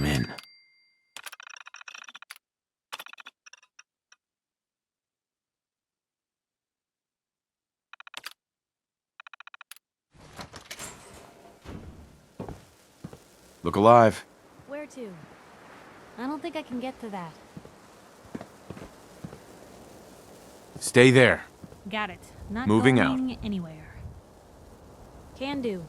Come in. Look alive. Where to? I don't think I can get to that. Stay there. Got it. Not Moving going anywhere. Can do.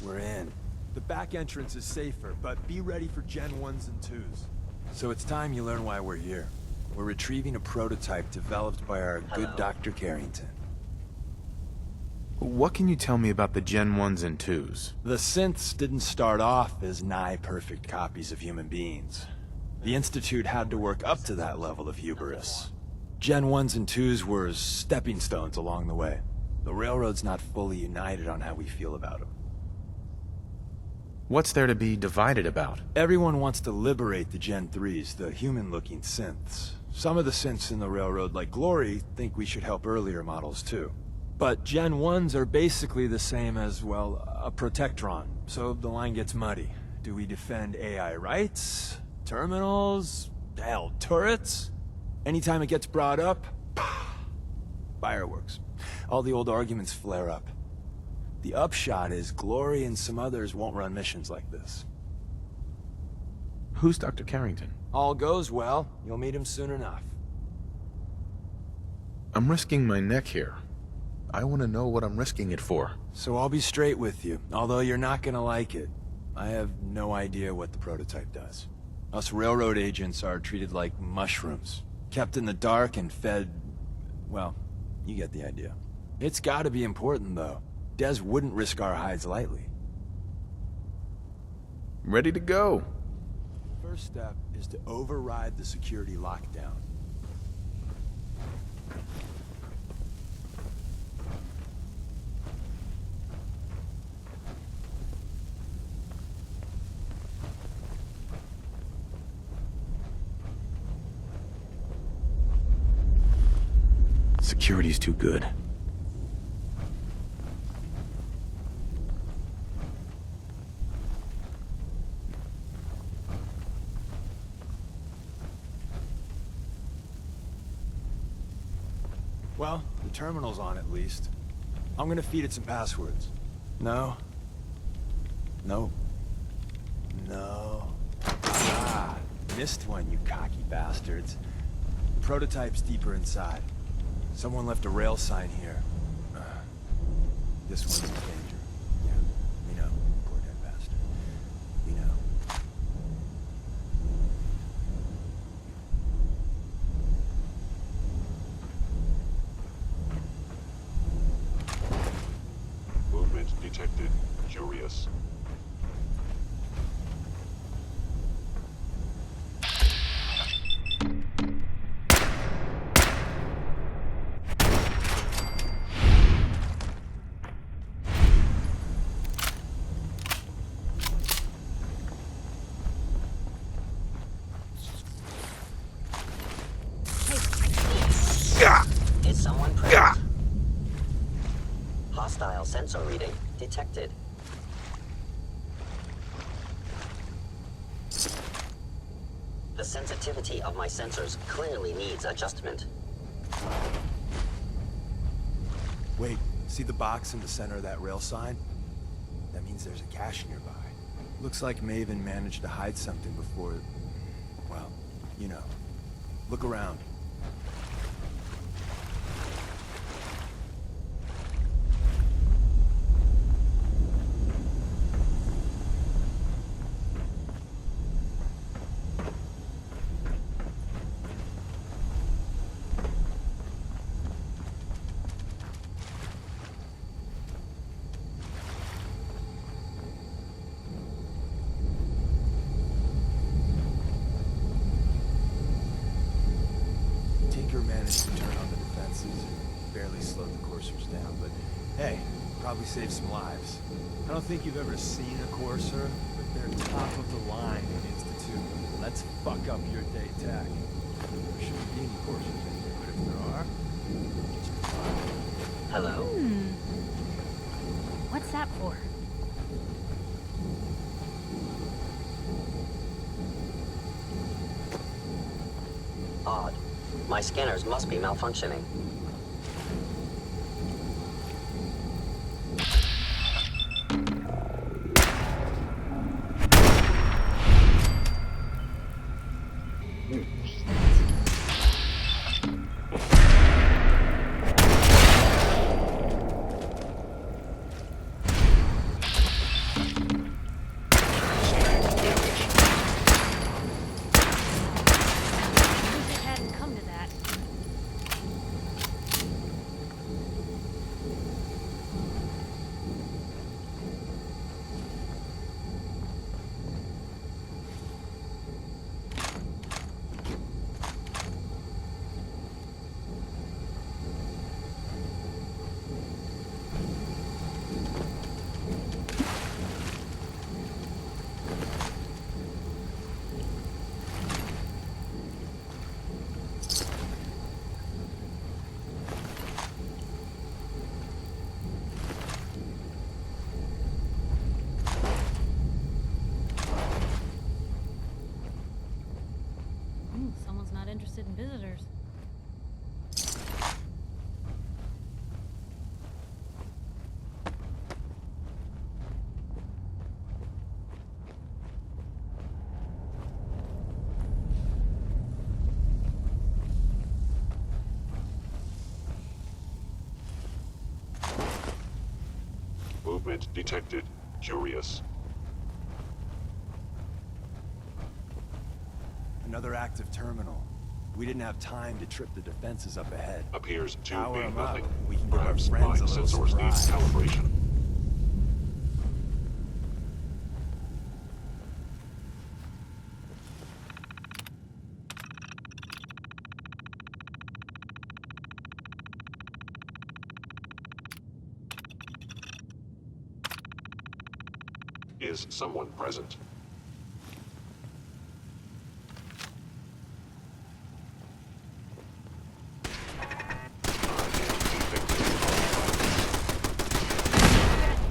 We're in. The back entrance is safer, but be ready for Gen 1s and 2s. So it's time you learn why we're here. We're retrieving a prototype developed by our good Dr. Carrington. What can you tell me about the Gen 1s and 2s? The synths didn't start off as nigh-perfect copies of human beings. The Institute had to work up to that level of hubris. Gen 1s and 2s were stepping stones along the way. The Railroad's not fully united on how we feel about them. What's there to be divided about? Everyone wants to liberate the Gen 3s, the human-looking synths. Some of the synths in the Railroad, like Glory, think we should help earlier models too. But Gen 1s are basically the same as, well, a Protectron, so the line gets muddy. Do we defend AI rights? Terminals? Hell, turrets? Anytime it gets brought up, fireworks. All the old arguments flare up. The upshot is Glory and some others won't run missions like this. Who's Dr. Carrington? All goes well, you'll meet him soon enough. I'm risking my neck here. I want to know what I'm risking it for. So I'll be straight with you, although you're not gonna like it. I have no idea what the prototype does. Us Railroad agents are treated like mushrooms. Kept in the dark and fed... well, you get the idea. It's gotta be important, though. Des wouldn't risk our hides lightly. Ready to go. First step is to override the security lockdown. Security's too good. Well, the terminal's on at least. I'm gonna feed it some passwords. No. No. No. Ah, missed one, you cocky bastards. The prototype's deeper inside. Someone left a rail sign here. This one's in danger. Yeah, we know. Poor dead bastard. We know. Movement detected. Curious. Is someone present? Hostile sensor reading detected. The sensitivity of my sensors clearly needs adjustment. Wait, see the box in the center of that rail sign? That means there's a cache nearby. Looks like Maven managed to hide something before... Well, you know. Look around. Managed to turn on the defenses and barely slowed the coursers down, but hey, probably saved some lives. I don't think you've ever seen a courser, but they're top of the line in Institute. Let's fuck up your day tech. There shouldn't be any coursers in here, but if there are, just fine. Hello? What's that for? Odd. My scanners must be malfunctioning. Someone's not interested in visitors. Movement detected. Curious. Another active terminal. We didn't have time to trip the defenses up ahead. Appears to Power be 'em up. nothing. We can give our Perhaps friends my a little sensors need surprise. calibration. Is someone present?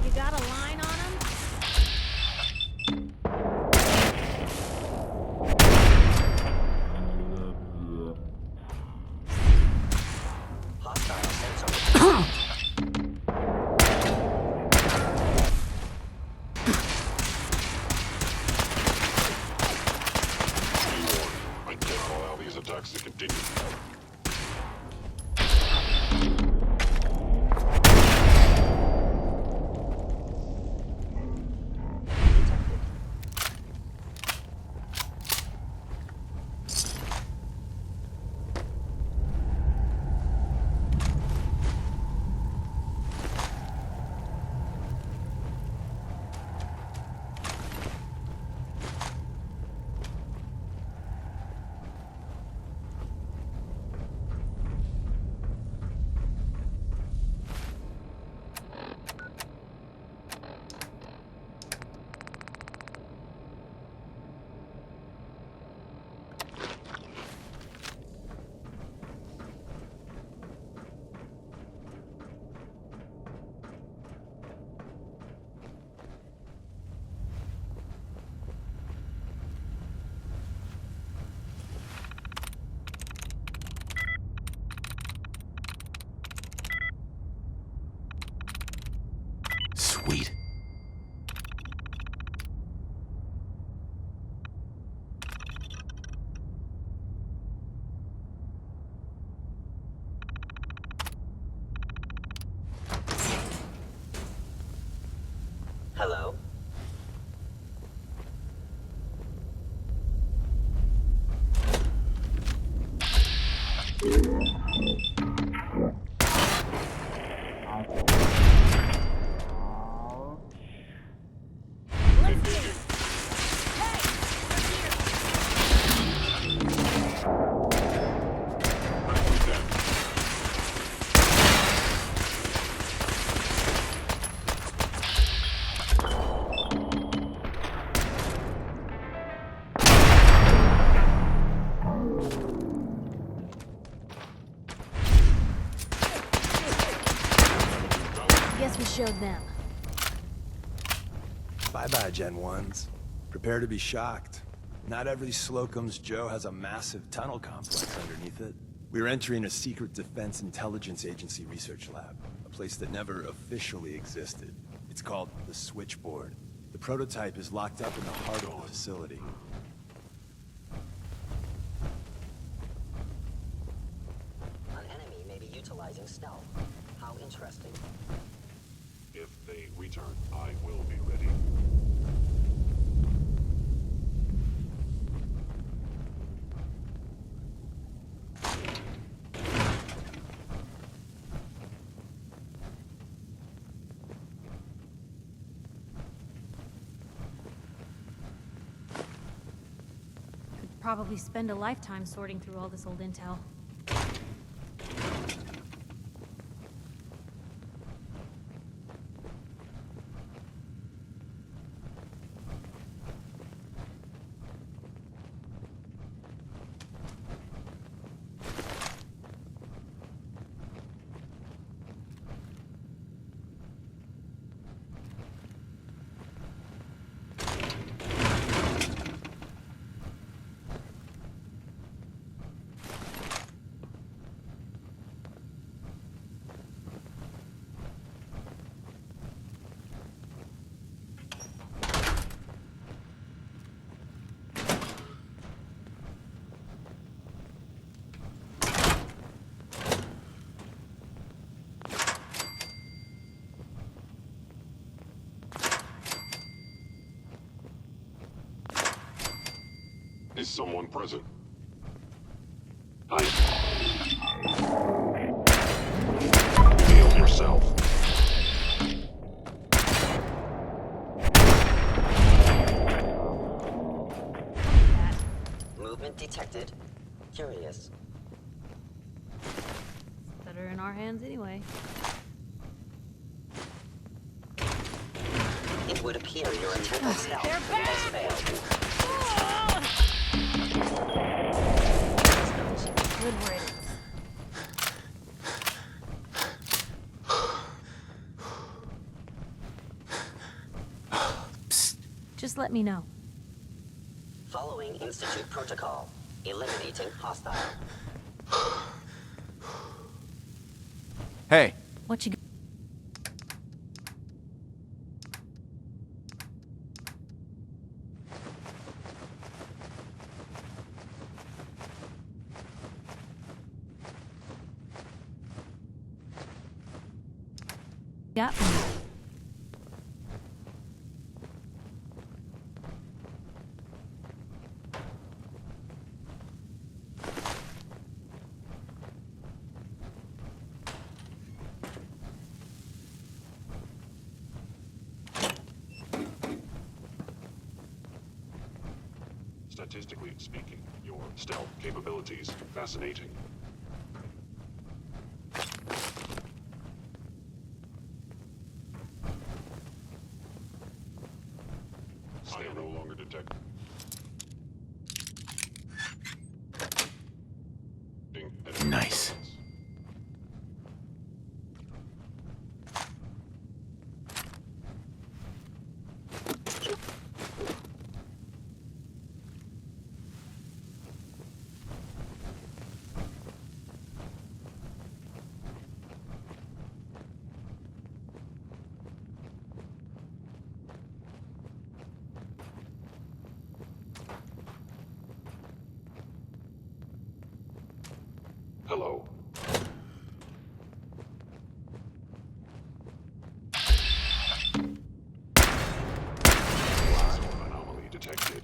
You got a line on him? Hostile sensor. I can't allow these attacks to continue. once we showed them. Bye-bye, Gen 1s. Prepare to be shocked. Not every Slocum's Joe has a massive tunnel complex underneath it. We're entering a secret Defense Intelligence Agency research lab, a place that never officially existed. It's called the Switchboard. The prototype is locked up in the heart of the facility. An enemy may be utilizing stealth. How interesting. If they return, I will be ready. Could probably spend a lifetime sorting through all this old intel. Is someone present? Heal yourself. Movement detected. Curious. Better in our hands anyway. It would appear your attempt at stealth has failed. Good riddance. Just let me know. Following Institute protocol. Eliminating hostile. Hey, What you got me? Statistically speaking, your stealth capabilities fascinating. I am no longer detected. nice. Hello. Anomaly detected.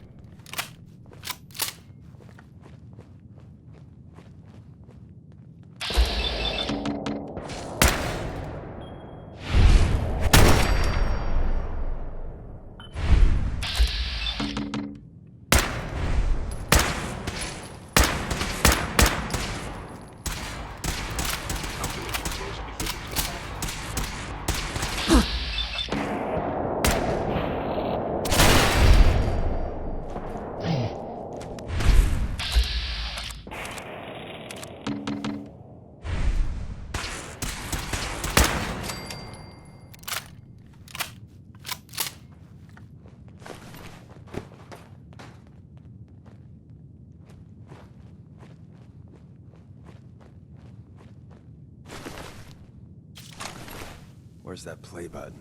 Where's that play button?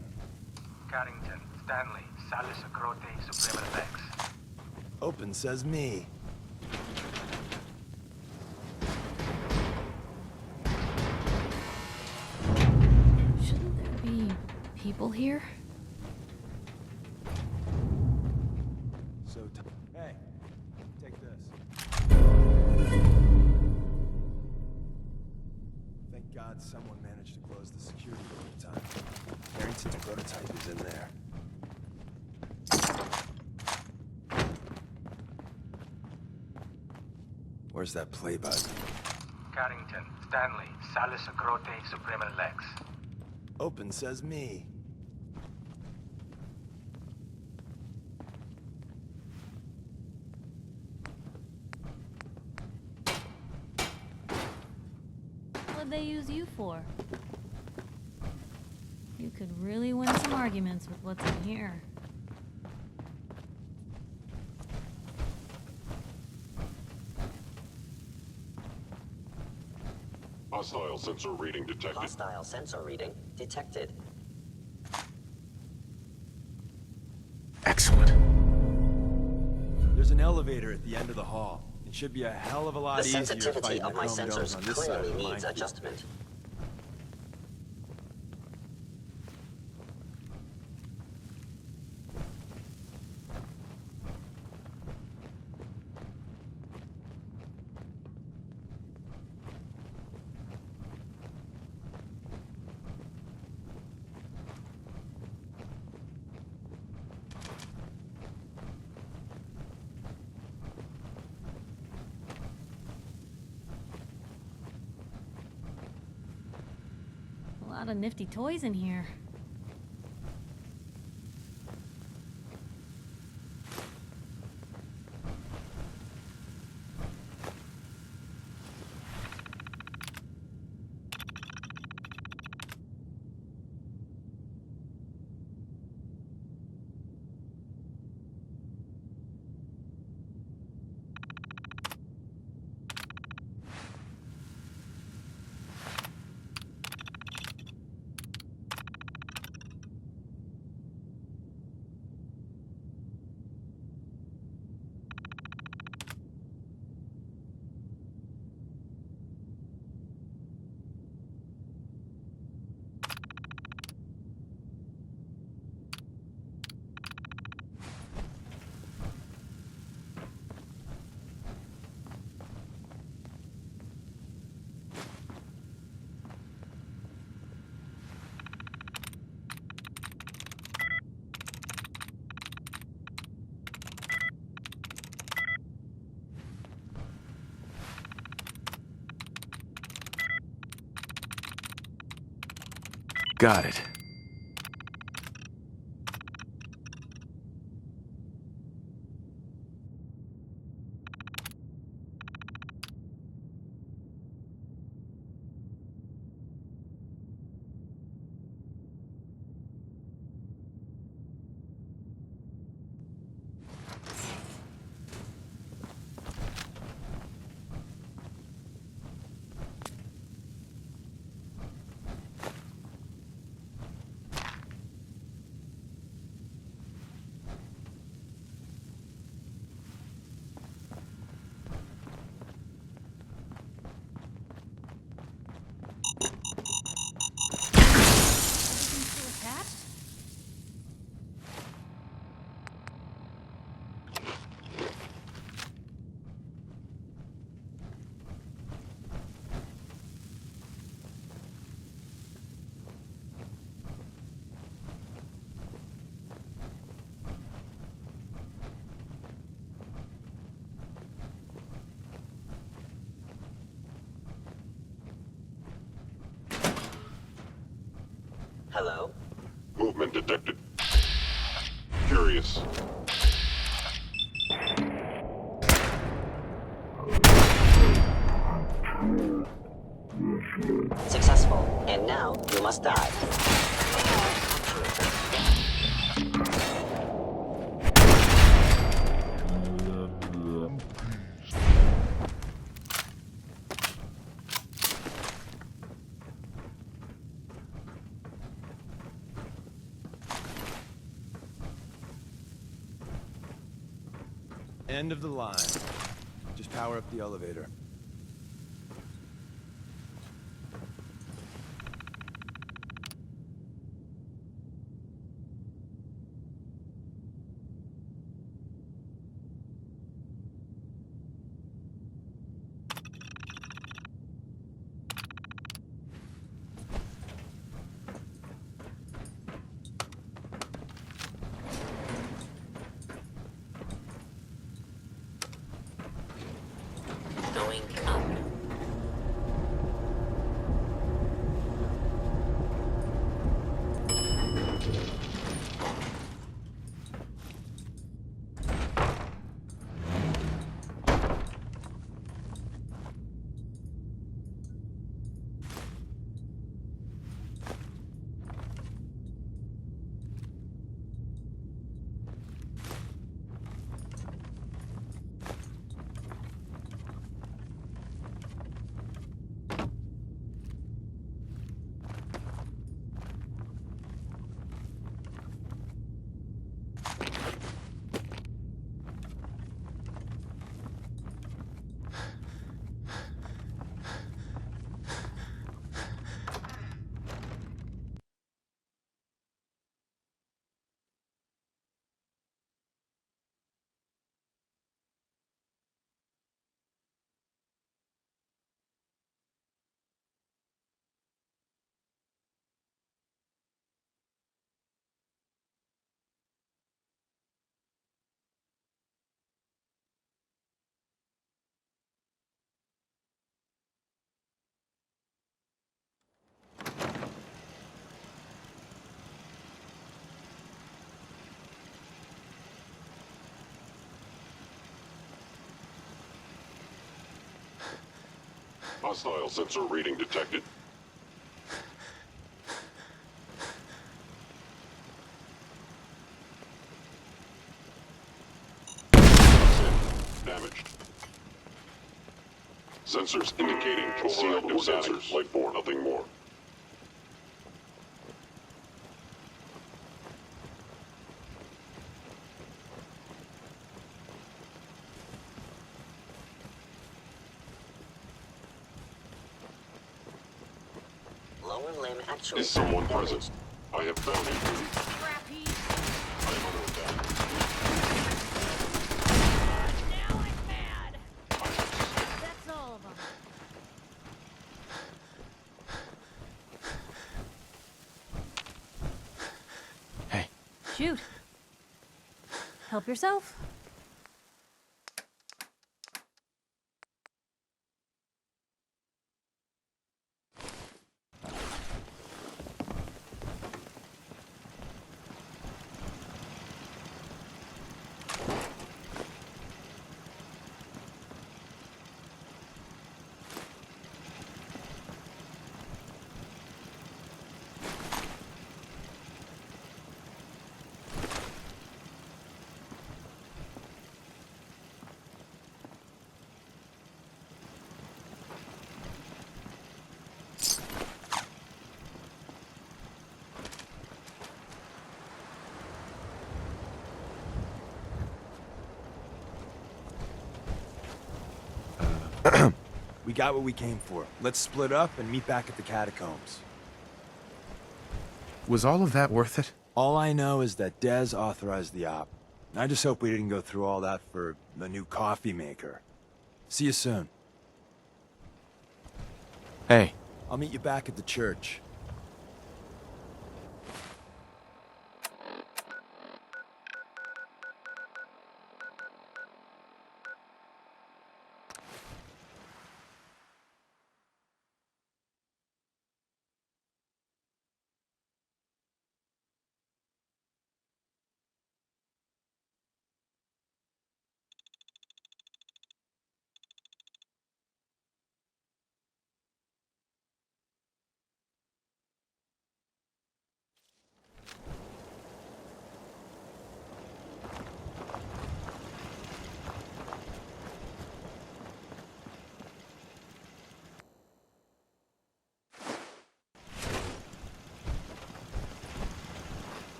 Carrington, Stanley, Salus Acrote, Suprema Lex. Open says me. Shouldn't there be people here? Hey, take this. Thank God someone managed to close the security door in time. Carrington's prototype is in there. Where's that play button? Carrington, Stanley, Salus Acrote, Suprema Lex. Open says me. What'd they use you for? You could really win some arguments with what's in here. Hostile sensor reading detected. Hostile sensor reading detected. Excellent. There's an elevator at the end of the hall. It should be a hell of a lot The easier sensitivity fighting the of my chrome domes sensors on this side of clearly the needs minefield. adjustment. A lot of nifty toys in here. Got it. Everything still attached? Hello? Movement detected. Curious. Successful. And now you must die. End of the line. Just power up the elevator. Going up. Hostile sensor reading detected. Damaged. Sensors indicating selective sensors. Life form, nothing more. Lower limb actually. Is someone present? I have found a duty. Crappy. I am under attack. Now I'm mad. That's all of them. Hey, Shoot. Help yourself. We got what we came for. Let's split up and meet back at the catacombs. Was all of that worth it? All I know is that Dez authorized the op. I just hope we didn't go through all that for the new coffee maker. See you soon. hey, I'll meet you back at the church.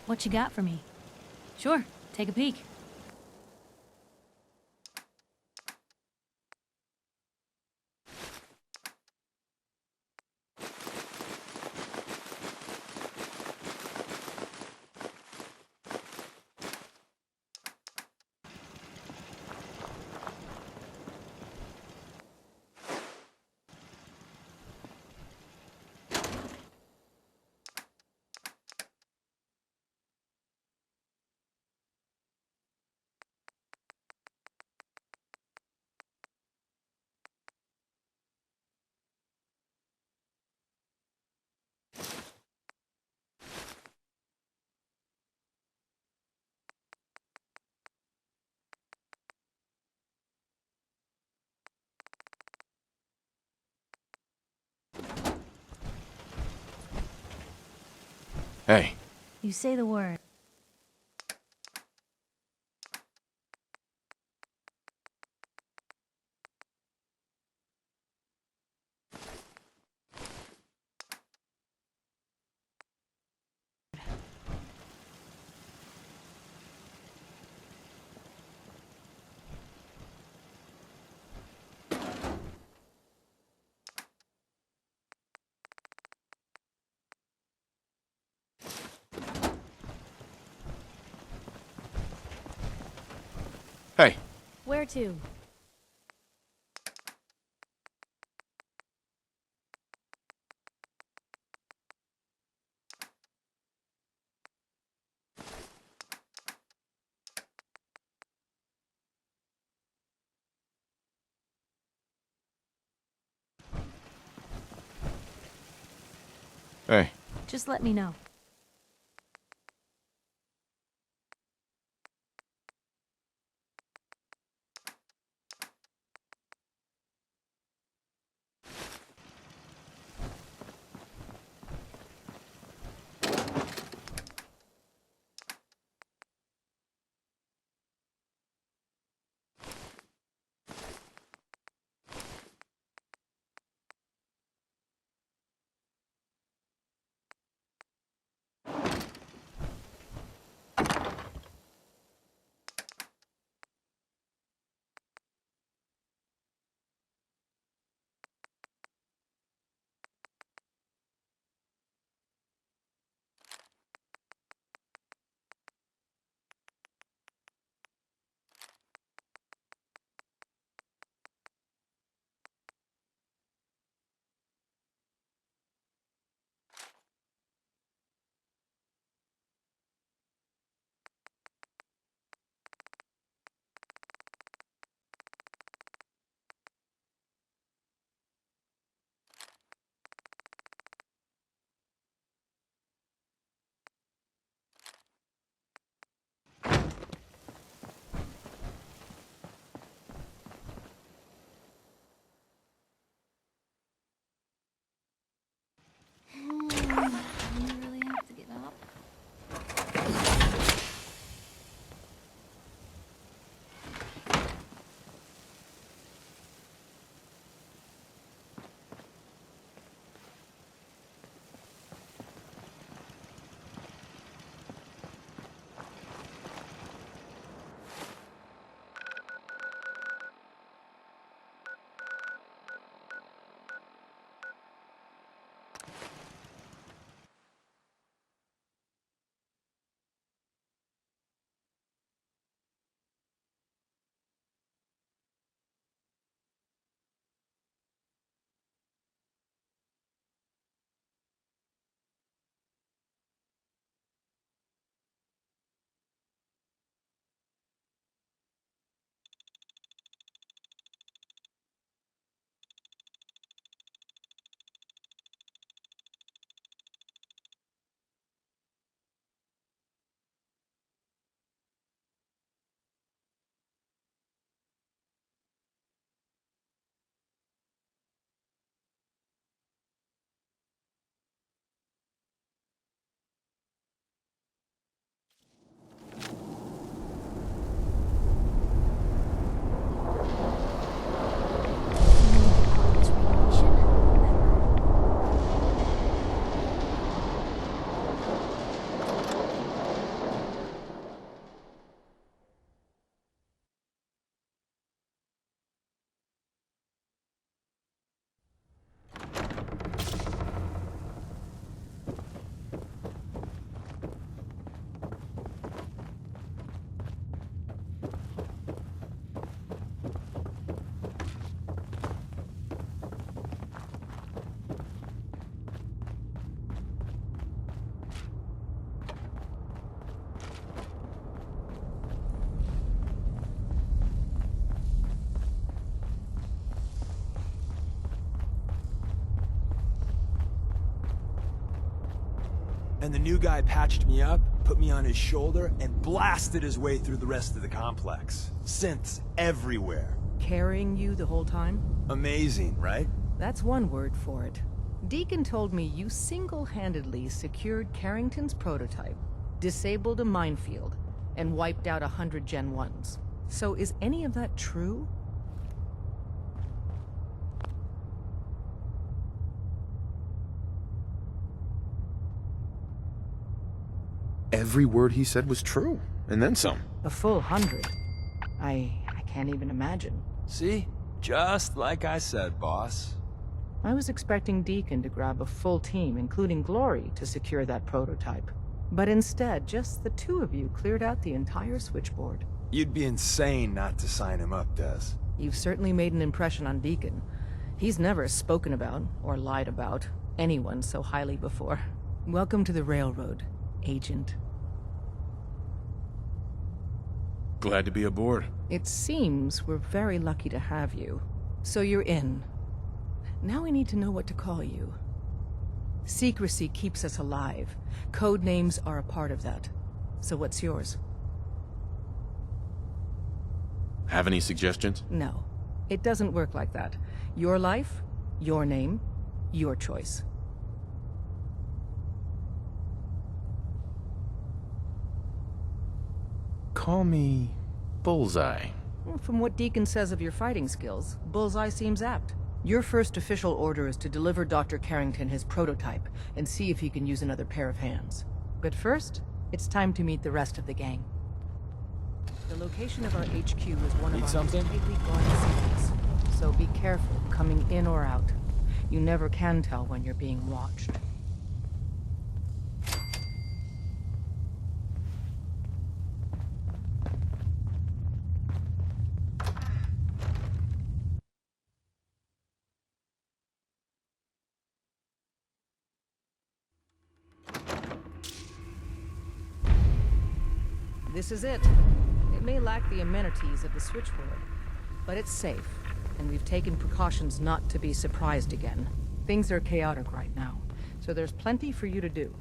What you got for me? Sure, take a peek. Hey. You say the word. Hey. Where to? Hey. Just let me know. You really have to get up? This radiation? And the new guy patched me up, put me on his shoulder, and blasted his way through the rest of the complex. Synths everywhere. Carrying you the whole time? Amazing, right? That's one word for it. Deacon told me you single-handedly secured Carrington's prototype, disabled a minefield, and wiped out 100 Gen 1s. So is any of that true? Every word he said was true, and then some. A full 100? I can't even imagine. See? Just like I said, boss. I was expecting Deacon to grab a full team, including Glory, to secure that prototype. But instead, just the two of you cleared out the entire switchboard. You'd be insane not to sign him up, Des. You've certainly made an impression on Deacon. He's never spoken about, or lied about, anyone so highly before. Welcome to the Railroad, Agent. Glad to be aboard. It seems we're very lucky to have you. So you're in. Now we need to know what to call you. Secrecy keeps us alive. Code names are a part of that. So what's yours? Have any suggestions? No. It doesn't work like that. Your life, your name, your choice. Call me Bullseye. From what Deacon says of your fighting skills, Bullseye seems apt. Your first official order is to deliver Dr. Carrington his prototype and see if he can use another pair of hands. But first, it's time to meet the rest of the gang. The location of our HQ is one of Need our something? tightly guarded secrets, so be careful coming in or out. You never can tell when you're being watched. This is it. It may lack the amenities of the switchboard, but it's safe, and we've taken precautions not to be surprised again. Things are chaotic right now, so there's plenty for you to do.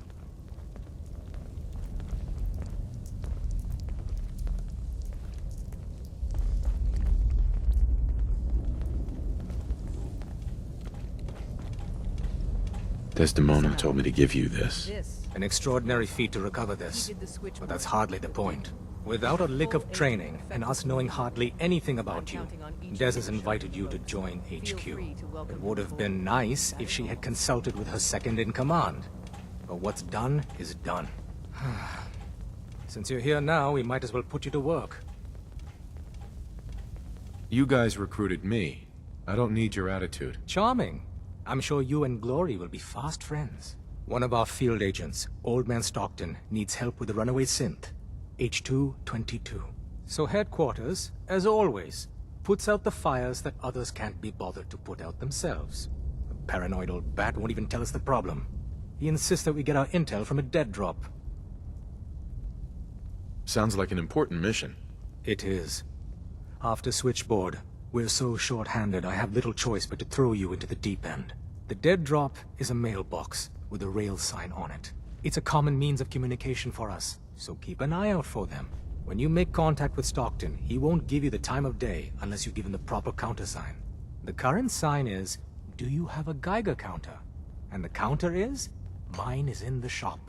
Desdemona told me to give you this. An extraordinary feat to recover this, but that's hardly the point. Without a lick of training, and us knowing hardly anything about you, Des has invited you to join HQ. It would have been nice if she had consulted with her second-in-command. But what's done is done. Since you're here now, we might as well put you to work. You guys recruited me. I don't need your attitude. Charming. I'm sure you and Glory will be fast friends. One of our field agents, Old Man Stockton, needs help with the runaway synth. H222. So headquarters, as always, puts out the fires that others can't be bothered to put out themselves. The paranoid old bat won't even tell us the problem. He insists that we get our intel from a dead drop. Sounds like an important mission. It is. After Switchboard, we're so short-handed I have little choice but to throw you into the deep end. The dead drop is a mailbox with a rail sign on it. It's a common means of communication for us, so keep an eye out for them. When you make contact with Stockton, he won't give you the time of day unless you give him the proper countersign. The current sign is, do you have a Geiger counter? And the counter is, mine is in the shop.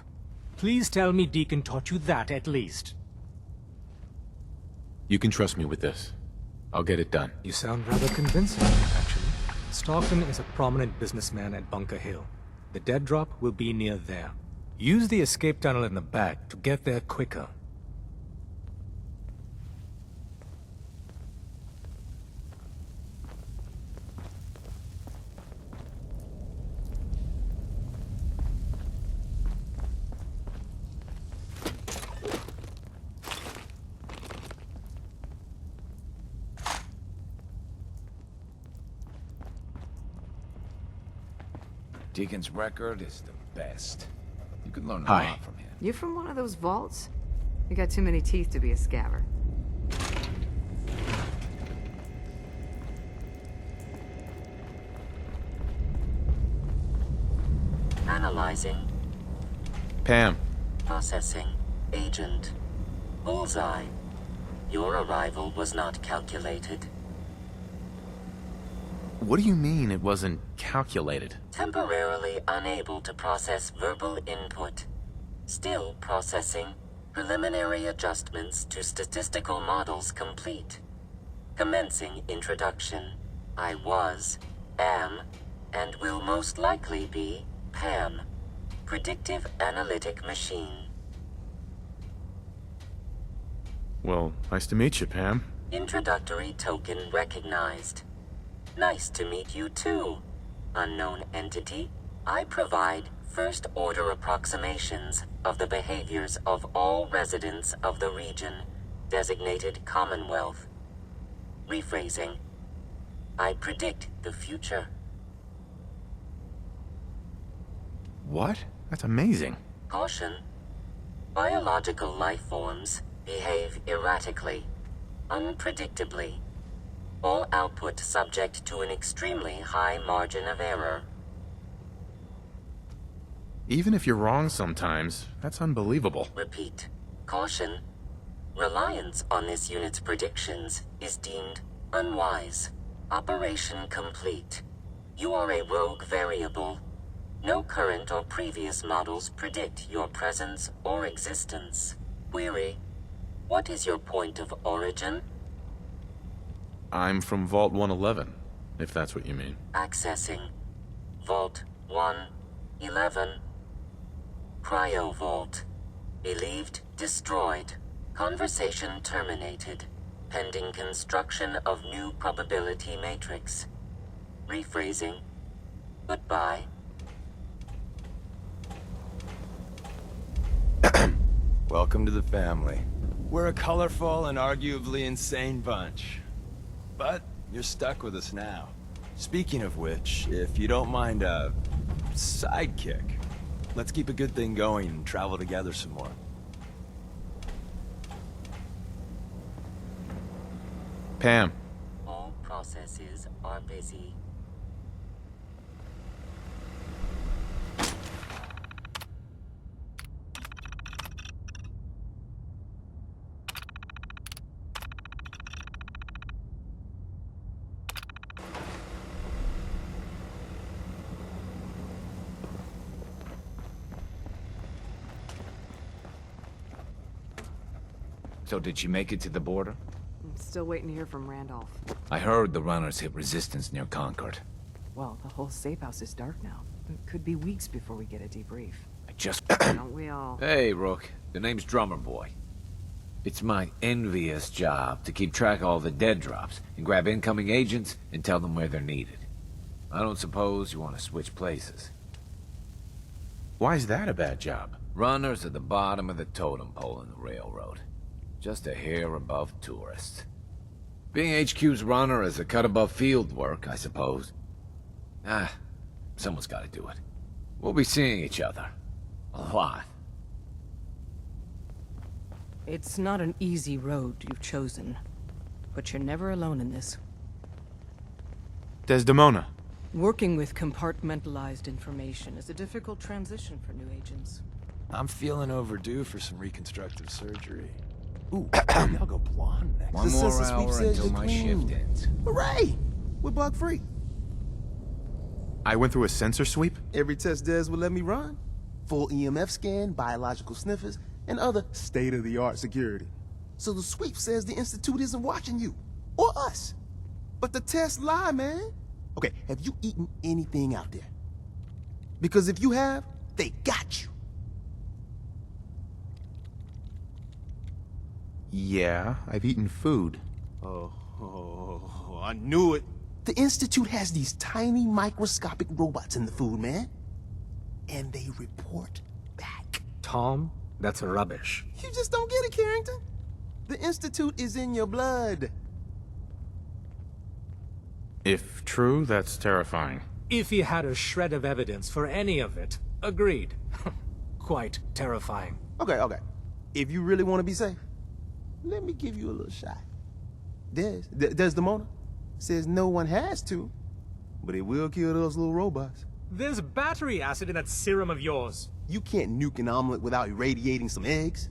Please tell me Deacon taught you that at least. You can trust me with this. I'll get it done. You sound rather convincing, actually. Stockton is a prominent businessman at Bunker Hill. The dead drop will be near there. Use the escape tunnel in the back to get there quicker. Deacon's record is the best. You can learn a Hi. lot from him. You from one of those vaults? You got too many teeth to be a scabber. Analyzing. Pam, Processing. Agent. Bullseye. Your arrival was not calculated. What do you mean it wasn't calculated? Temporarily unable to process verbal input. Still processing. Preliminary adjustments to statistical models complete. Commencing introduction. I was, am, and will most likely be Pam. Predictive Analytic Machine. Well, nice to meet you, Pam. Introductory token recognized. Nice to meet you too. Unknown entity. I provide first-order approximations of the behaviors of all residents of the region, designated Commonwealth. Rephrasing. I predict the future. What? That's amazing. Caution. Biological life forms behave erratically, unpredictably. All output subject to an extremely high margin of error. Even if you're wrong sometimes, that's unbelievable. Repeat. Caution. Reliance on this unit's predictions is deemed unwise. Operation complete. You are a rogue variable. No current or previous models predict your presence or existence. Query. What is your point of origin? I'm from Vault 111, if that's what you mean. Accessing. Vault 111. Cryo Vault. Believed destroyed. Conversation terminated. Pending construction of new probability matrix. Rephrasing. Goodbye. Welcome to the family. We're a colorful and arguably insane bunch. But you're stuck with us now. Speaking of which, if you don't mind a sidekick, let's keep a good thing going and travel together some more. Pam. All processes are busy. So did she make it to the border? I'm still waiting to hear from Randolph. I heard the runners hit resistance near Concord. Well, the whole safe house is dark now. It could be weeks before we get a debrief. I just... Don't we all? Hey, Rook. The name's Drummer Boy. It's my envious job to keep track of all the dead drops and grab incoming agents and tell them where they're needed. I don't suppose you want to switch places. Why's that a bad job? Runners at the bottom of the totem pole in the railroad. Just a hair above tourists. Being HQ's runner is a cut above field work, I suppose. Someone's gotta do it. We'll be seeing each other. A lot. It's not an easy road you've chosen, but you're never alone in this. Desdemona. Working with compartmentalized information is a difficult transition for new agents. I'm feeling overdue for some reconstructive surgery. Ooh, maybe I'll go blonde next. One more hour until my shift ends. Hooray! We're bug-free. I went through a sensor sweep? Every test Des would let me run. Full EMF scan, biological sniffers, and other state-of-the-art security. So the sweep says the Institute isn't watching you. Or us. But the tests lie, man. Okay, have you eaten anything out there? Because if you have, they got you. Yeah, I've eaten food. Oh, I knew it. The Institute has these tiny microscopic robots in the food, man. And they report back. Tom, that's rubbish. You just don't get it, Carrington. The Institute is in your blood. If true, that's terrifying. If he had a shred of evidence for any of it, agreed. Quite terrifying. Okay. If you really want to be safe, let me give you a little shot. Desdemona says no one has to, but it will kill those little robots. There's battery acid in that serum of yours. You can't nuke an omelet without irradiating some eggs.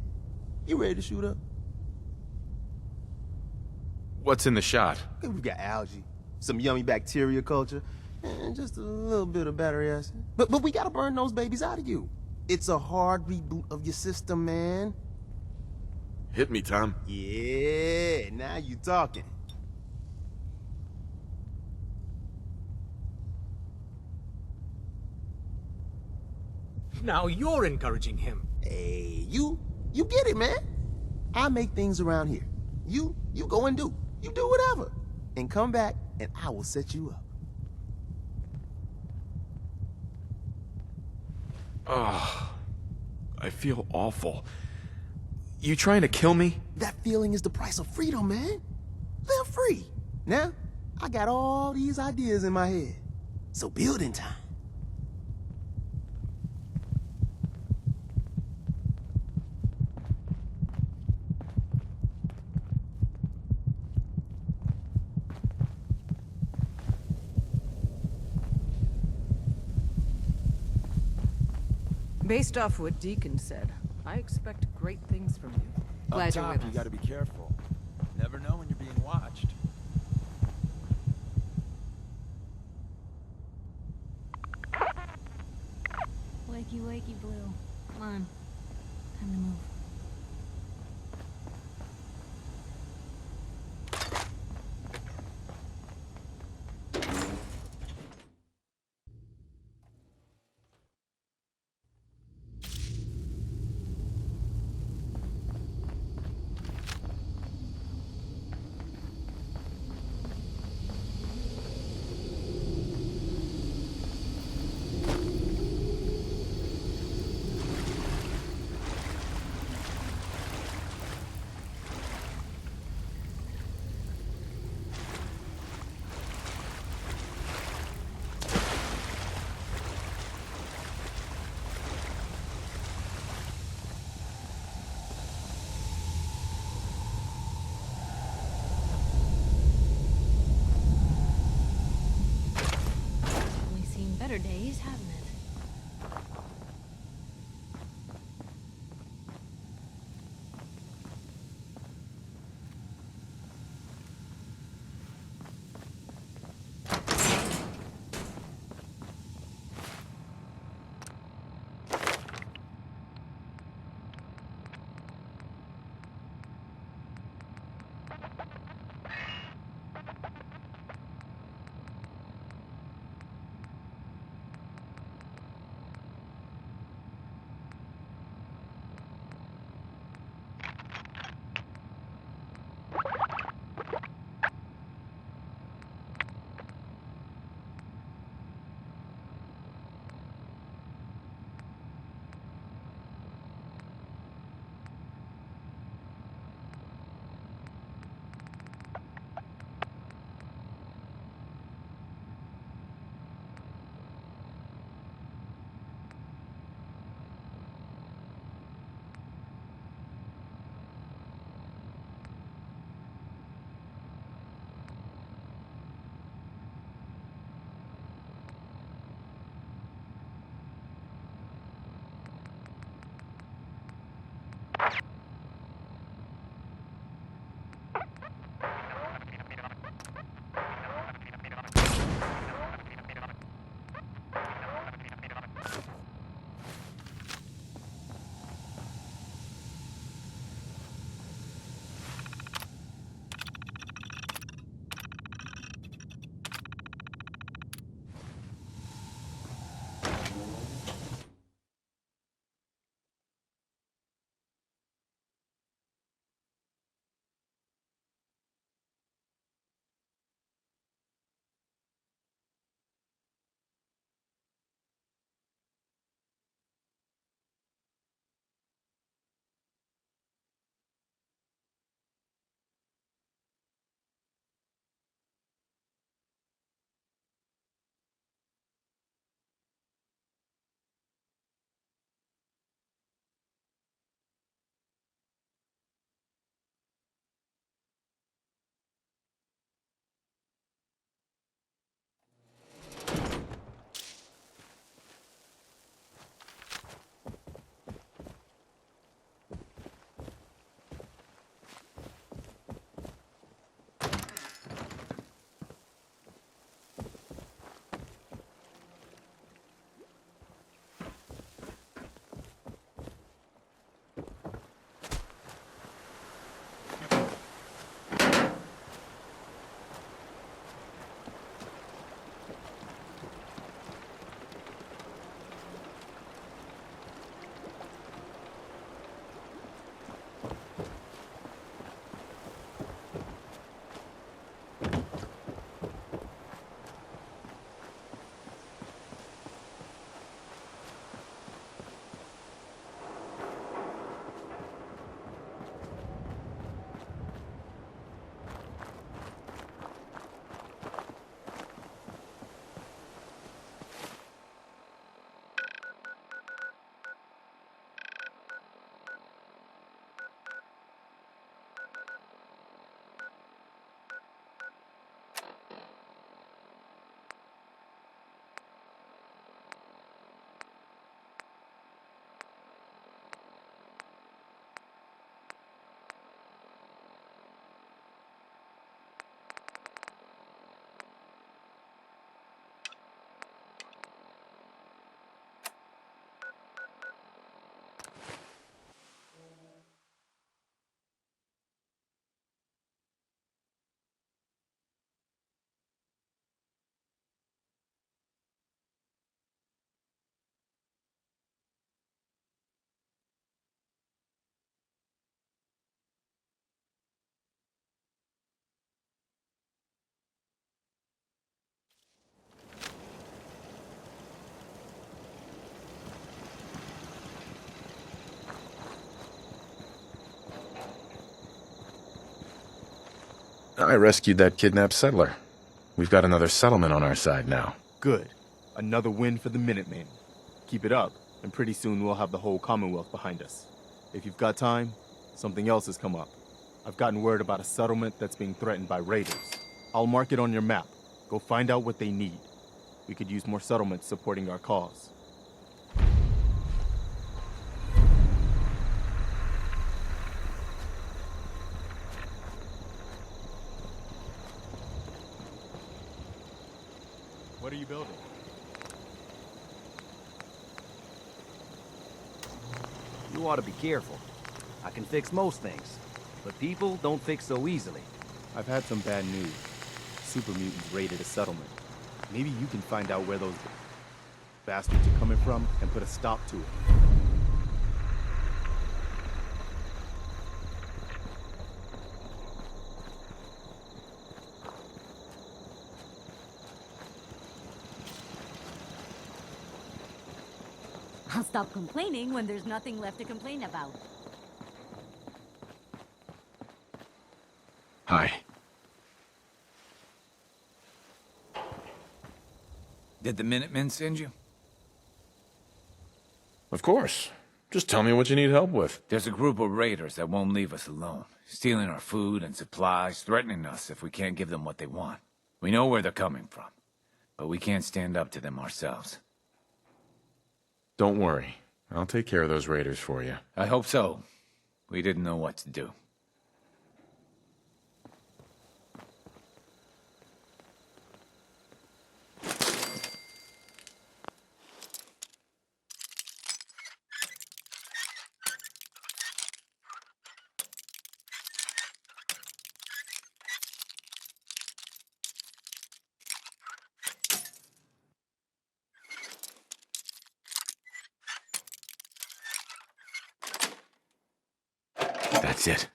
You ready to shoot up? What's in the shot? Okay, we got algae, some yummy bacteria culture, and just a little bit of battery acid. But we gotta burn those babies out of you. It's a hard reboot of your system, man. Hit me, Tom. Yeah, now you talking. Now you're encouraging him. Hey, you get it, man. I make things around here. You go and do. You do whatever. And come back, and I will set you up. Oh, I feel awful. You trying to kill me? That feeling is the price of freedom, man. Live free. Now, I got all these ideas in my head. So building time. Based off what Deacon said, I expect great things from you. Glad you're Up with top, us. you gotta be careful. Never know when you're being watched. Wakey, wakey, Blue. Come on. Time to move. I rescued that kidnapped settler. We've got another settlement on our side now. Good. Another win for the Minutemen. Keep it up, and pretty soon we'll have the whole Commonwealth behind us. If you've got time, something else has come up. I've gotten word about a settlement that's being threatened by raiders. I'll mark it on your map. Go find out what they need. We could use more settlements supporting our cause. What are you building? You ought to be careful. I can fix most things, but people don't fix so easily. I've had some bad news. Super mutants raided a settlement. Maybe you can find out where those bastards are coming from and put a stop to it. I'll stop complaining when there's nothing left to complain about. Hi. Did the Minutemen send you? Of course. Just tell me what you need help with. There's a group of raiders that won't leave us alone, stealing our food and supplies, threatening us if we can't give them what they want. We know where they're coming from, but we can't stand up to them ourselves. Don't worry. I'll take care of those raiders for you. I hope so. We didn't know what to do. That's it.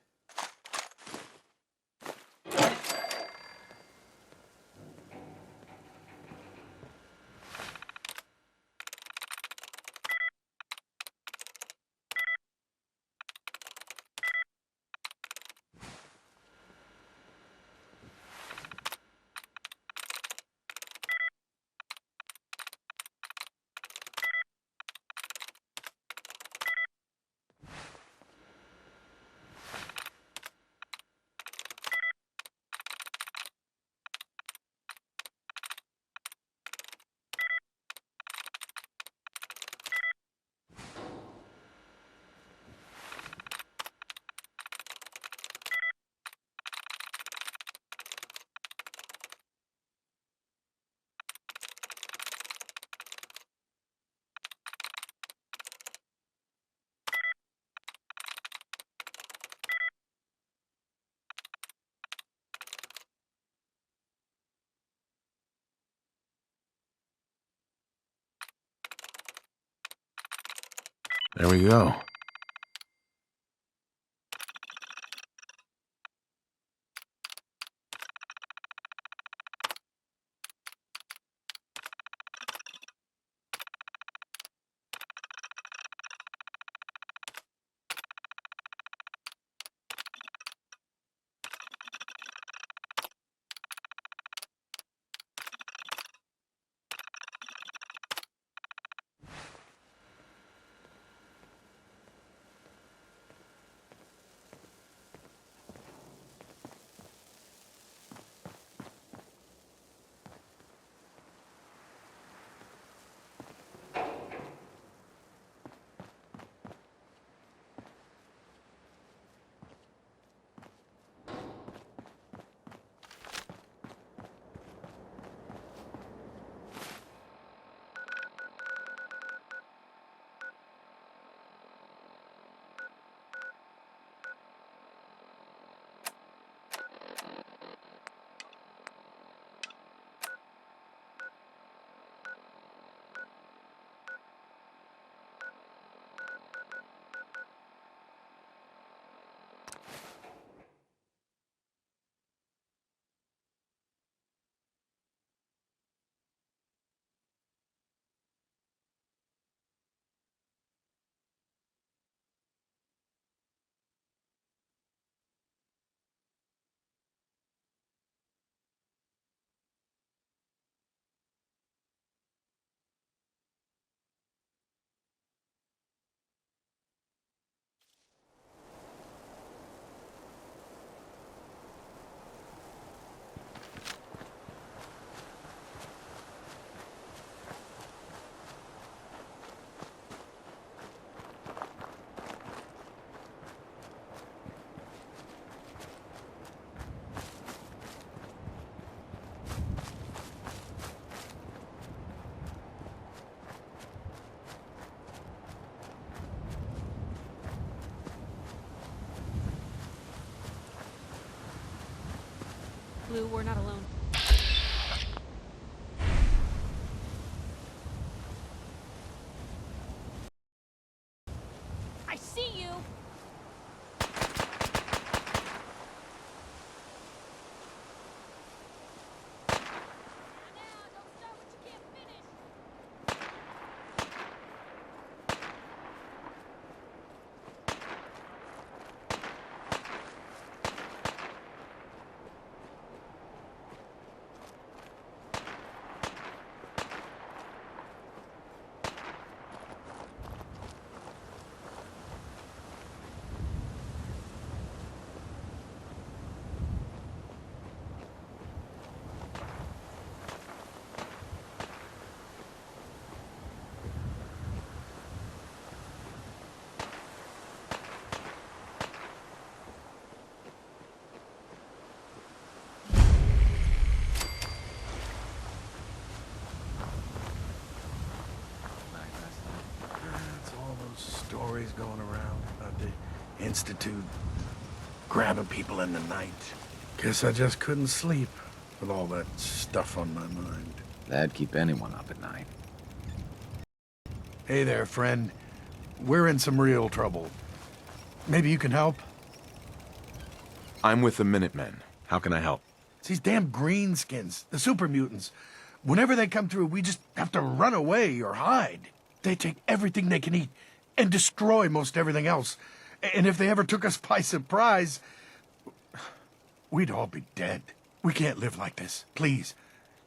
There we go. Blue, we're not alone. I see you! Stories going around about the Institute grabbing people in the night. Guess I just couldn't sleep with all that stuff on my mind. That'd keep anyone up at night. Hey there, friend. We're in some real trouble. Maybe you can help? I'm with the Minutemen. How can I help? It's these damn greenskins, the super mutants. Whenever they come through, we just have to run away or hide. They take everything they can eat and destroy most everything else. And if they ever took us by surprise, we'd all be dead. We can't live like this. Please,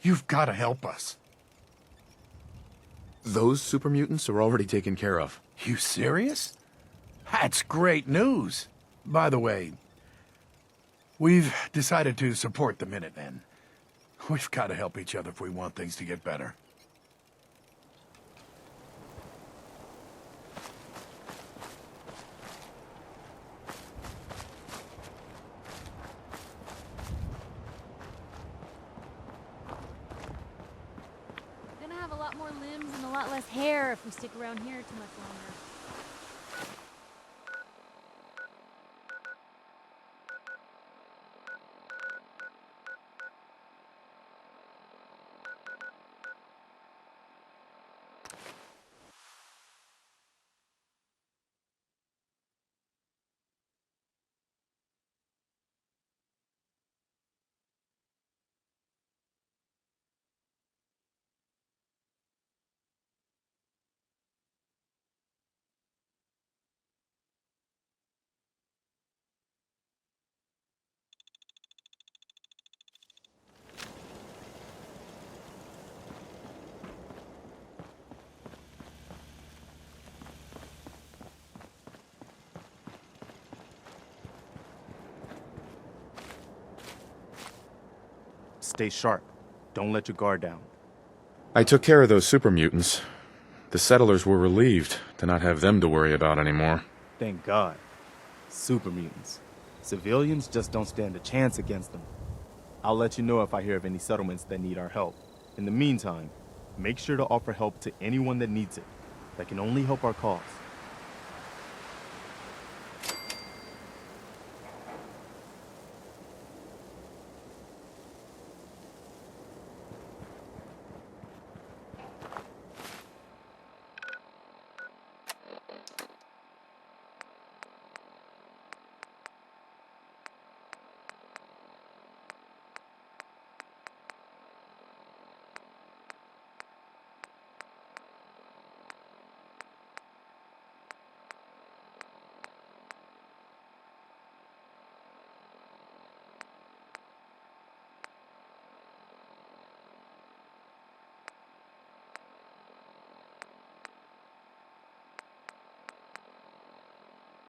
you've got to help us. Those super mutants are already taken care of. You serious? That's great news. By the way, we've decided to support the Minutemen. We've got to help each other if we want things to get better. Gonna have a lot more limbs and a lot less hair if we stick around here too much longer. Stay sharp. Don't let your guard down. I took care of those super mutants. The settlers were relieved to not have them to worry about anymore. Thank God. Super mutants. Civilians just don't stand a chance against them. I'll let you know if I hear of any settlements that need our help. In the meantime, make sure to offer help to anyone that needs it. That can only help our cause.